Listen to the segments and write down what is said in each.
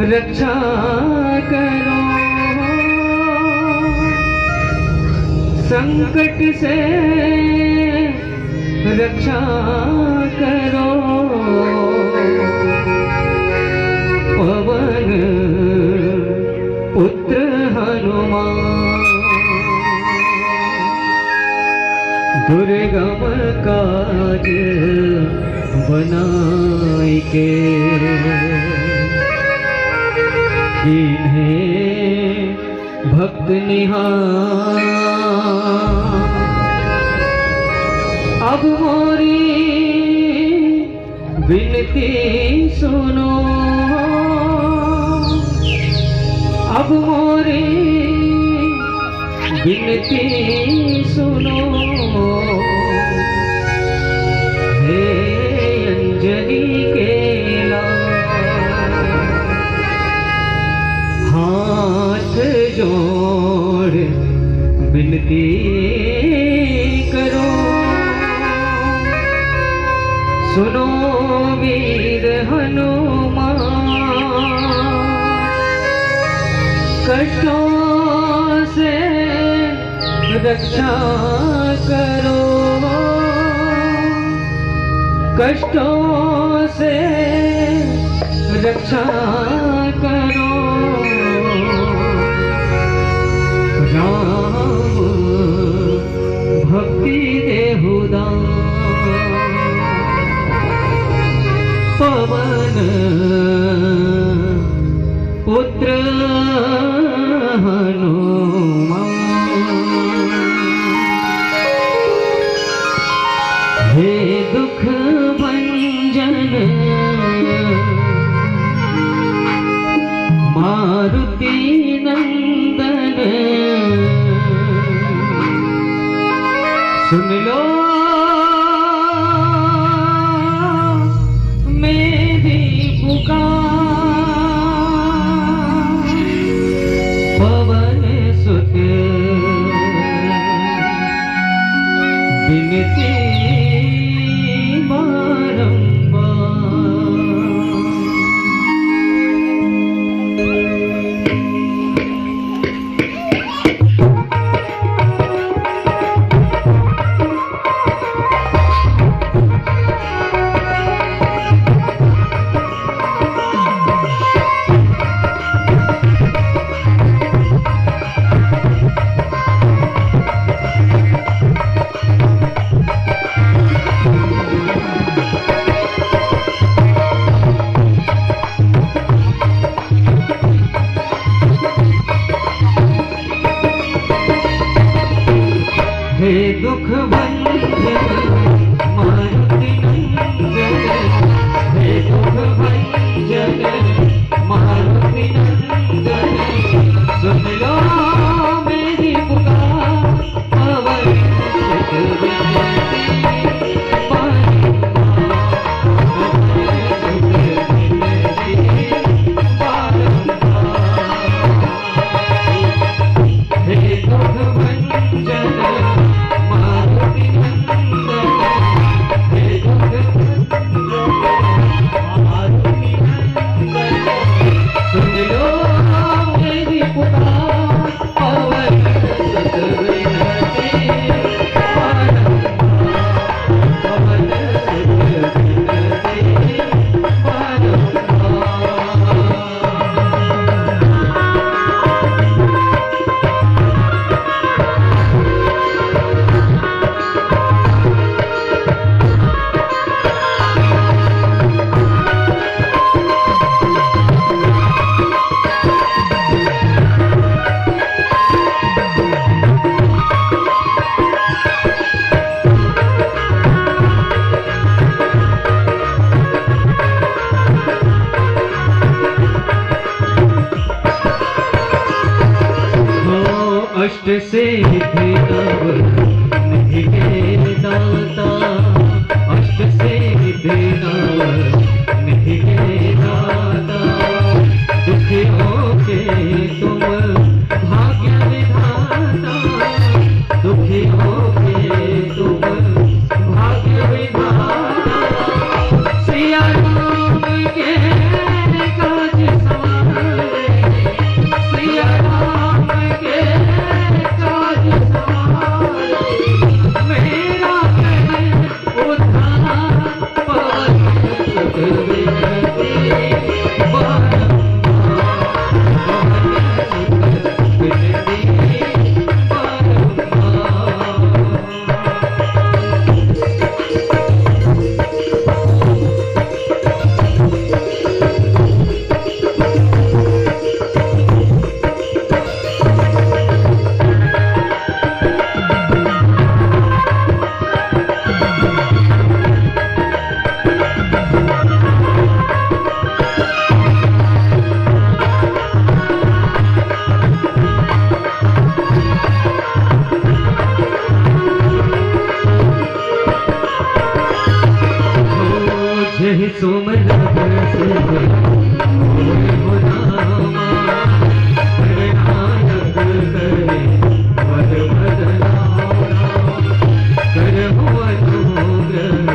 रक्षा करो, संकट से रक्षा करो, पवन पुत्र हनुमान, दुर्गम काज बनाई के, जिन्हें भक्त निहार, अब मोरी विनती सुनो, अब मोरी विनती सुनो, हे अंजनी केला, हाथ जोड़ विनती करो, सुनो वीर हनुमान, कष्टों से रक्षा करो, कष्टों से रक्षा करो, राम भक्ति देहुदान, पवन पुत्र हनुमान, हे दुख भंजन मारुति नंदन, सुन लो मेरी पुकार, पवन सुत विनती हे दुख भंजन मारुति नंदन, हे दुख भंजन मारुति नंदन, सुन लो मेरी पुकार, पवन सुत विनती अष्ट सिद्धि नव निधि दाता, अष्ट सिद्धि नव निधि दाता, दुखियों के तुम भाग्य विधाता, दुखियों के तुम भाग्य विधाता, सिया राम के काज सवार, कहे सोमल बरस मोरे हो रामा नायक करे वद बदलावा करहु अनुग्रह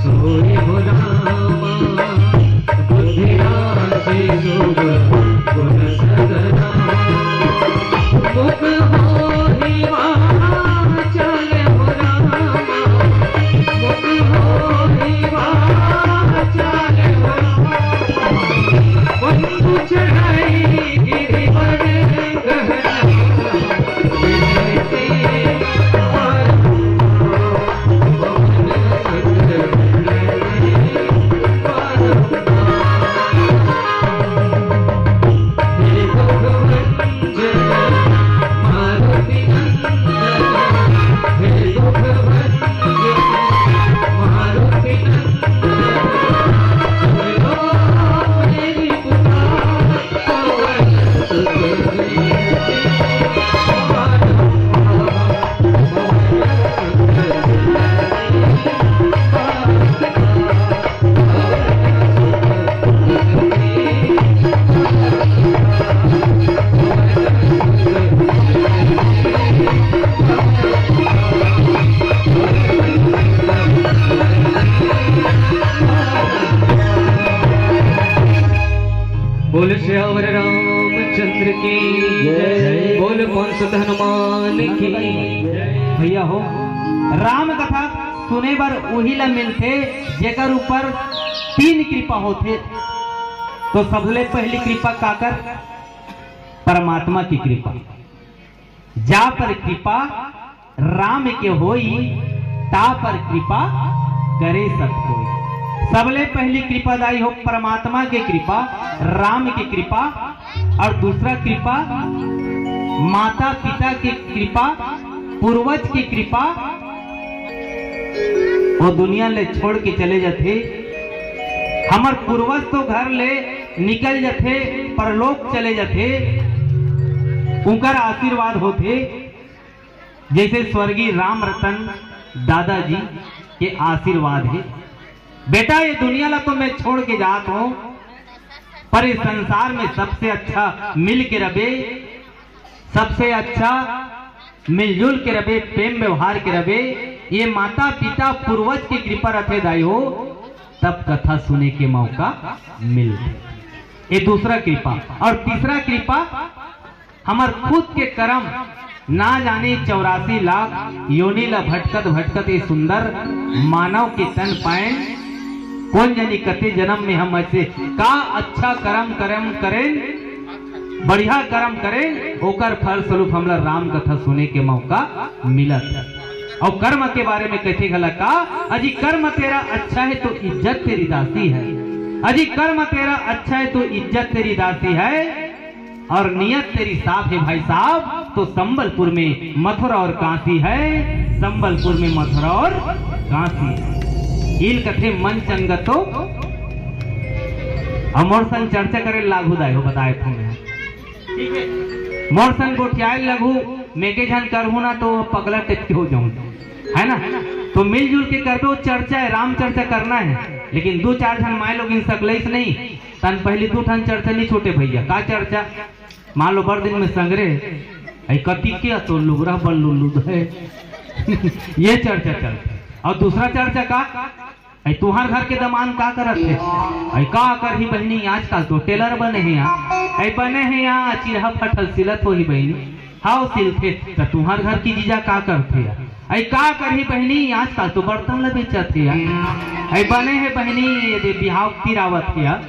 सोई हो रामा बुद्धि राशि शुभ गुण सदना मुख होहि वाचल हो रामा मुख होहि वाचल हो रामा बंधु चढ़ाई गिरिवर गहना विजयते बोल श्यावर रामचंद्र की जय। बोल कौन सुत हनुमान की भैया हो राम कथा सुने बर वही ला मिलते जेकर ऊपर 3 कृपा होते। तो सबले पहली कृपा काकर परमात्मा की कृपा। जा पर कृपा राम के होई ता पर कृपा करे सब कोई। सबले पहली कृपादायी हो परमात्मा की कृपा, राम की कृपा, और दूसरा कृपा माता पिता की कृपा, पूर्वज की कृपा। वो दुनिया ले छोड़ के चले जाते, हमार पूर्वज तो घर ले निकल जाते, परलोक चले जाते, उनका आशीर्वाद होते। जैसे स्वर्गीय राम रतन दादाजी के आशीर्वाद है, बेटा ये दुनिया ला तो मैं छोड़ के जात हूं, पर इस संसार में सबसे अच्छा मिल के रहे, सबसे अच्छा मिलजुल के रहे, प्रेम व्यवहार के रहे। ये माता पिता पूर्वज की कृपा रखे दाई हो, तब कथा सुने के मौका मिल। ये दूसरा कृपा। और तीसरा कृपा हमार खुद के कर्म, ना जाने 84 लाख योनि ला भटकत भटकत ये सुंदर मानव के तन पाए। कौन जानी कते जन्म में हम ऐसे का अच्छा कर्म करें, बढ़िया कर्म करें, ओकर फल स्वरूप हमरा राम कथा सुने के मौका मिलत। और कर्म के बारे में कैसे गला का, अजी कर्म तेरा अच्छा है तो इज्जत तेरी दासी है, अजी कर्म तेरा अच्छा है तो इज्जत तेरी दासी है, और नियत तेरी साफ है भाई साहब तो संबलपुर में मथुरा और काशी है, संबलपुर में मथुरा और काशी है। इल कथे मन चंगतो अमोर संग चर्चा करे लागू दाय हो बताए तुम्हें, ठीक है। मोर संग गोटियाल लगू मेके झन करहू ना तो पगला टिकते हो जाऊं, है ना। तो मिलजुल के कर दो, चर्चा है, राम चर्चा करना है, लेकिन 2-4 जन माए लोग इन सकले नहीं तन पहले 2 ठन चर्चा नहीं छोटे भैया। का चर्चा मान लो बड़ दिन में संगरे कति के तो लुगरा बल्लू है ये चर्चा चलती। और दूसरा चर्चा का तुहार घर के दमान का करत है, का कर ही बहनी आजकल तो टेलर बने हैं यहाँ, बने हैं यहाँ चिरहा फटल सिलत हो ही बहनी, हाउ सिलते तो तुम्हार घर की जीजा का करते है, का कर ही बहनी आजकल तो बर्तन ल बेचत है, बने है बहनी यदि बिहाव तिरावत है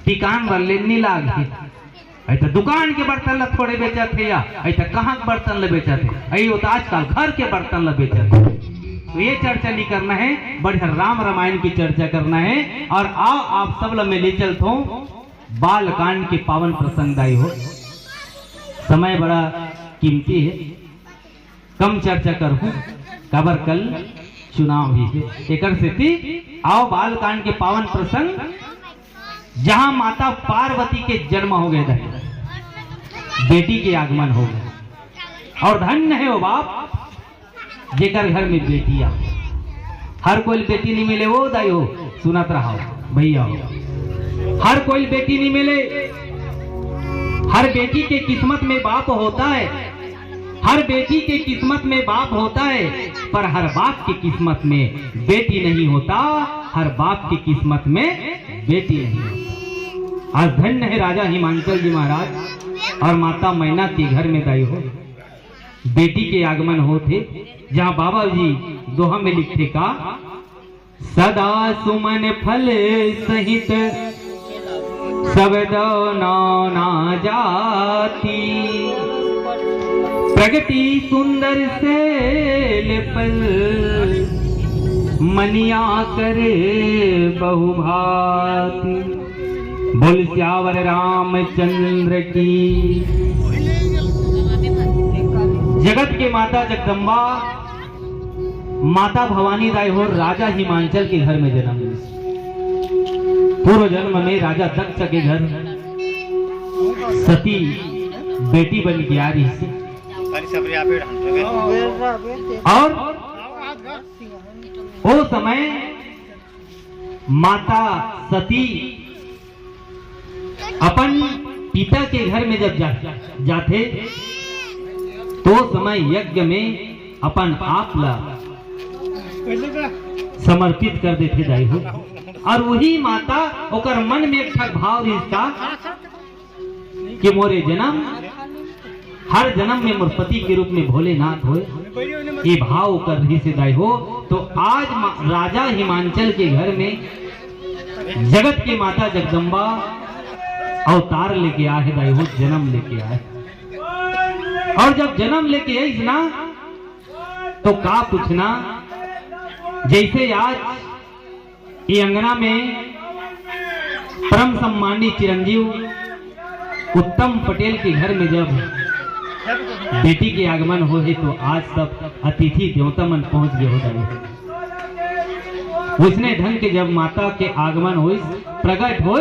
टिकान बर लेनी लाग है, तो दुकान के बर्तन ला थोड़े बेचत है, या कहाँ के बर्तन ला बेचत है, तो आजकल घर के बर्तन ला बेचत है। तो ये चर्चा नहीं करना है, बढ़िया राम रामायण की चर्चा करना है। और आओ आप सब लोग में ले चलता हूँ बाल कांड के पावन प्रसंग दाई हो। समय बड़ा कीमती है, कम चर्चा करूँ कबर कल चुनाव भी है, एक स्थिति आओ बाल कांड के पावन प्रसंग जहां माता पार्वती के जन्म हो गए, बेटी के आगमन हो गए। और धन्य है वो बाप जेकर घर में बेटियां। हर कोई बेटी नहीं मिले वो दाई हो सुनत रहा भैया हो, हर कोई बेटी नहीं मिले। हर बेटी के किस्मत में बाप होता है, हर बेटी के किस्मत में बाप होता है, पर हर बाप की किस्मत में बेटी नहीं होता, हर बाप की किस्मत में बेटी नहीं होता। आज धन्य है राजा हिमांचल जी महाराज और माता मैना के घर में दाई हो बेटी के आगमन होते, जहाँ बाबा जी दोहा में लिखते का सदा सुमन फल सहित सब ना जाती, प्रगति सुंदर से पर मनिया करे बहुभाती। बोल श्यावर रामचंद्र की। जगत के माता जगदम्बा माता भवानी दाई हो राजा हिमांचल के घर में जन्म ली। पूर्व जन्म में राजा दक्ष के घर सती बेटी बन के आ रही थी और वो समय माता सती अपन पिता के घर में जब जाते तो समय यज्ञ में अपन आप ला समर्पित कर देते दाई हो। और वही माता ओकर मन में एक भाव रिश्ता कि मोरे जन्म हर जन्म में मोर पति के रूप में भोलेनाथ हो, ये भाव कर रही से दाई हो। तो आज राजा हिमांचल के घर में जगत की माता जगदम्बा अवतार लेके आए दाई हो, जन्म लेके आए। और जब जन्म लेके आई ना तो का पूछना, जैसे आज ये अंगना में परम सम्मानी चिरंजीव उत्तम पटेल के घर में जब बेटी के आगमन हो है तो आज सब अतिथि देवता मन पहुंच गए हो जाए। उसने ढंग के जब माता के आगमन हो प्रकट हो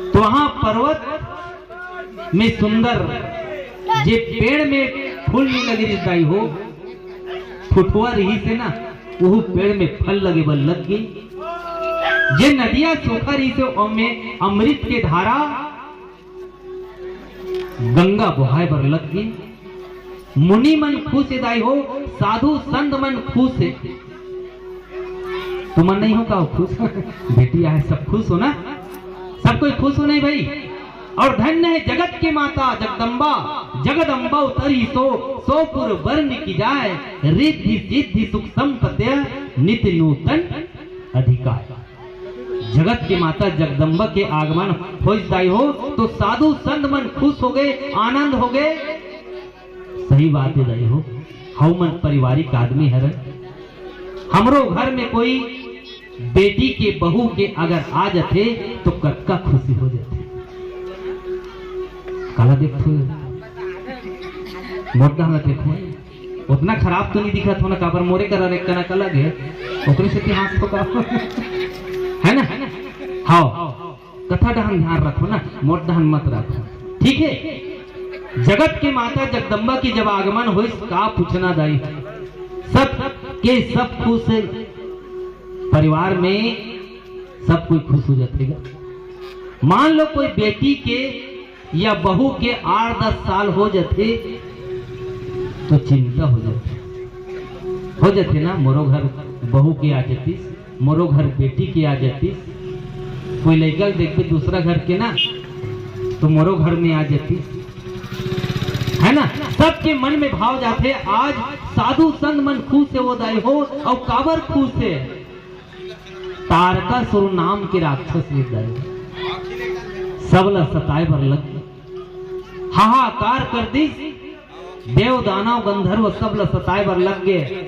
तो वहां पर्वत में सुंदर जे पेड़ में फूल नहीं लगे दाई हो, फुटवा रही से ना वो पेड़ में फल लगे बल लग गई। जे नदियां सूखा रही से में अमृत के धारा गंगा बहाय बर लग गई। मुनि मन खुश है दाई हो, साधु संत मन खुश है। तुम नहीं हो का खुश? बेटिया है सब खुश हो ना, सब कोई खुश हो नहीं भाई। और धन्य है जगत के माता जगदम्बा, जगदम्बा उतरी सो पुर वर्ण की जाए, रिद्धि सिद्धि सुख संपत्ति नित्य नूतन अधिकार। जगत के माता जगदम्बा के आगमन हो दाई हो तो साधु संत मन खुश हो गए, आनंद हो गए। सही बात है दाई हो, हम मन पारिवारिक आदमी है। हमरो घर में कोई बेटी के बहू के अगर आ जाते तो कक्का खुशी हो जाते। काला देखो मोटा देखो उतना खराब तो नहीं दिखा था ना, काबर मोरे करा रे कना कलग है ओकरे से हाथ ठोका है ना। हाँ कथा डहन ध्यान रखो ना, मोट डहन मत रखो, ठीक है। जगत के माता जगदम्बा की जब आगमन हो का पूछना दाई, सब के सब खुश है, परिवार में सब कोई खुश हो जाएगा। मान लो कोई बेटी के या बहू के 8-10 साल हो जाते तो चिंता हो जाते ना। मोरो घर बहू के आ जाती, मोरो घर बेटी के आ जाती, कोई लड़का देखते दूसरा घर के ना तो मोरो घर में आ जाती है ना। सबके मन में भाव जाते। आज साधु संत मन खुश है वो दाई हो, और काबर खुश है, तारकासुर नाम के राक्षस दाई सबला सताए बर लग हाहाकार कर दी। देव दानव गंधर्व सबला सताए बर लग गए।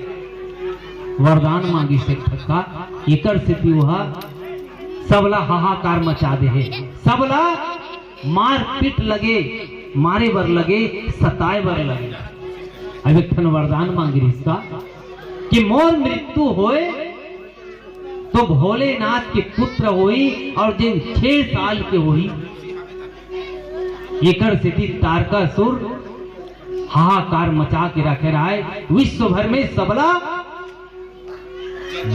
वरदान मांगी से ठक्का इकर स्थिति हुआ, सबला हाहाकार मचा दे है, सबला मार पीट लगे, मारे बर लगे, सताए बर लगे। अब एक वरदान मांगी इसका कि मोर मृत्यु होए तो भोलेनाथ के पुत्र होई, और जिन 6 साल के होई एकर स्थिति तारकासुर हाहाकार मचा के रखे रहा है। विश्व भर में सबला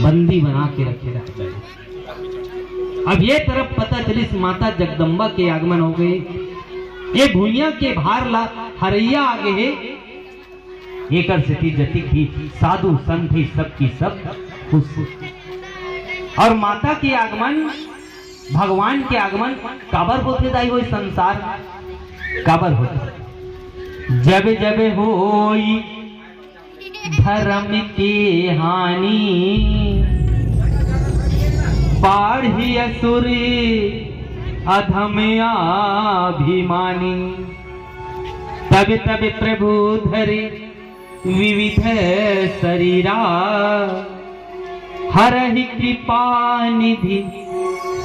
बंदी बना के रखे रहते हैं। अब ये तरफ पता चली माता जगदम्बा के आगमन हो गए, ये भूइया के भार ला हरैया आगे है, एकर स्थिति जति थी साधु संत थी सबकी सब खुश। और माता के आगमन भगवान के आगमन काबर होते दाई हो संसार काबर होते जब जब होई धर्म की हानि बाढ़ी असुरी अधम अभिमानी तब तब प्रभु धरि विविध शरीरा हरहि कृपा निधि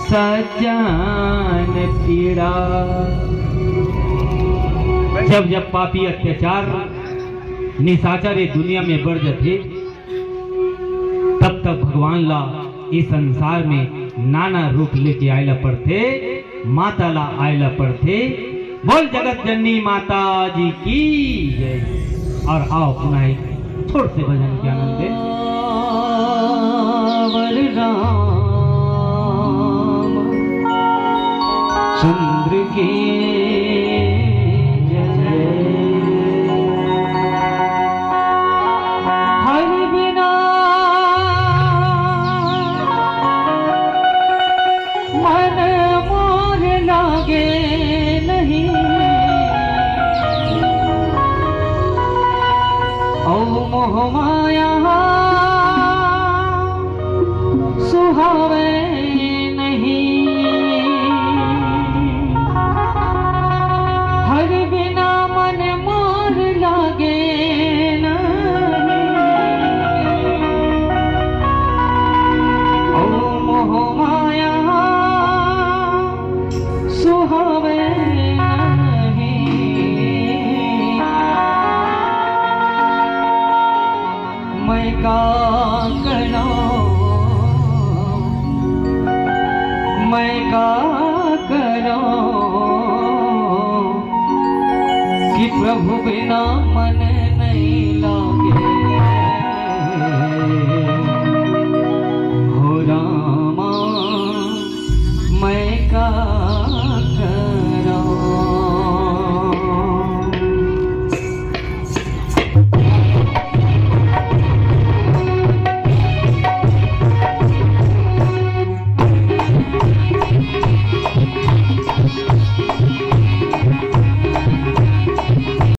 सज्जन पीड़ा। जब जब पापी अत्याचार निशाचर ये दुनिया में बढ़ जाते तब तब भगवान ला इस संसार में नाना रूप लेके आयला पड़ते, माता ला आयला पड़ते। बोल जगत जननी माता जी की जय। और आओ पुनः एक छोटे से भजन के आनंद दे। चंद्र की माया सुहावे नहीं, हर बिना मन मोर लागे नहीं। ओ मोह माया सुहावे मैं का करो कि प्रभु बिना मन